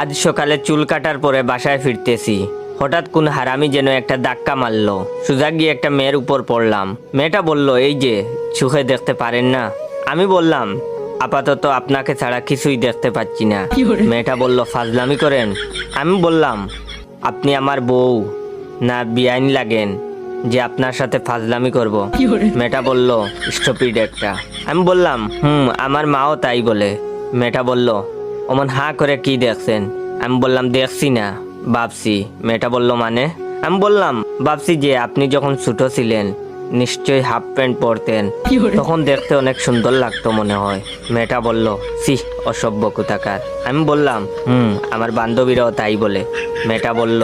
আজ সকালে চুল কাটার পরে বাসায় ফিরতেছি, হঠাৎ কোন হারামি যেন একটা ধাক্কা মারলো। সোজা গিয়ে একটা মেয়ের উপর পড়লাম। মেয়েটা বলল, এই যে চোখে দেখতে পারেন না? আমি বললাম, আপাতত আপনাকে ছাড়া কিছুই দেখতে পাচ্ছি না। মেয়েটা বলল, ফাজলামি করেন? আমি বললাম, আপনি আমার বউ না বেআইন লাগেন যে আপনার সাথে ফাজলামি করব? মেয়েটা বলল, স্টুপিড একটা। আমি বললাম, আমার মাও তাই বলে। মেয়েটা বলল, অমন হাঁ করে কি দেখছেন? আমি বললাম, দেখছি না, ভাবছি। মেয়েটা বলল, মানে? আমি বললাম, ভাবছি যে আপনি যখন ছোট ছিলেন নিশ্চয়ই হাফ প্যান্ট পরতেন, তখন দেখতে অনেক সুন্দর লাগতো মনে হয়। মেয়েটা বলল, সি, অসভ্য কোথাকার। আমি বললাম, আমার বান্ধবীরাও তাই বলে। মেয়েটা বলল,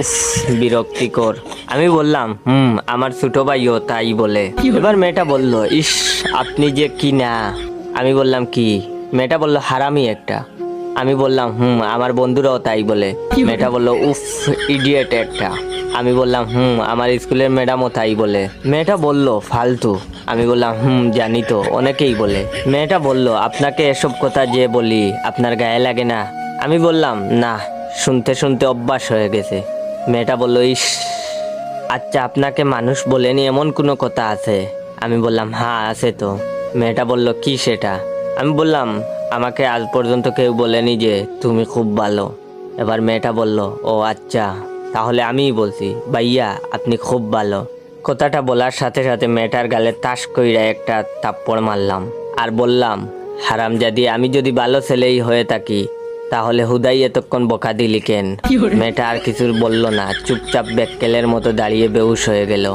উফ, বিরক্তিকর। আমি বললাম, আমার ছোট ভাইও তাই বলে। এবার মেয়েটা বলল, ইস, আপনি যে কি না। আমি বললাম, কি? মেয়েটা বলল, হারামি একটা। আমি বললাম, আমার বন্ধুরাও তাই বলে। মেয়েটা বলল, উফ, ইডিয়েট একটা। আমি বললাম, আমার স্কুলের ম্যাডামও তাই বলে। মেয়েটা বলল, ফালতু। আমি বললাম, জানি তো, অনেকেই বলে। মেয়েটা বলল, আপনাকে এসব কথা যে বলি আপনার গায়ে লাগে না? আমি বললাম, না, শুনতে শুনতে অভ্যাস হয়ে গেছে। মেয়েটা বলল, ইস, আচ্ছা, আপনাকে মানুষ বলেনি এমন কোনো কথা আছে? আমি বললাম, হ্যাঁ, আছে তো। মেয়েটা বলল, কি সেটা? আমি বললাম, আমাকে আজ পর্যন্ত কেউ বলেনি যে তুমি খুব ভালো। এবার মেয়েটা বলল, ও আচ্ছা, তাহলে আমিই বলছি, ভাইয়া আপনি খুব ভালো। কথাটা বলার সাথে সাথে মেয়েটার গালে তাস কইরা একটা থাপ্পড় মারলাম আর বললাম, হারামজাদি, আমি যদি ভালো ছেলেই হয়ে থাকি তাহলে হুদাই এতক্ষণ বকা দিলি কেন? মেয়েটা আর কিছু বলল না, চুপচাপ বেক্কেলের মতো দাঁড়িয়ে বেহুশ হয়ে গেল।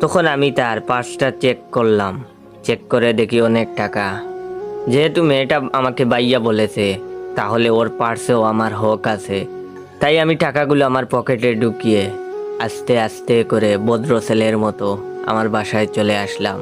তখন আমি তার পার্সটা চেক করলাম। চেক করে দেখি অনেক টাকা। যেহেতু মেয়েটা আমাকে বাইয়া বলেছে, তাহলে ওর পার্সেও আমার হক আছে। তাই আমি টাকাগুলো আমার পকেটে ঢুকিয়ে আস্তে আস্তে করে ভদ্র ছেলের মতো আমার বাসায় চলে আসলাম।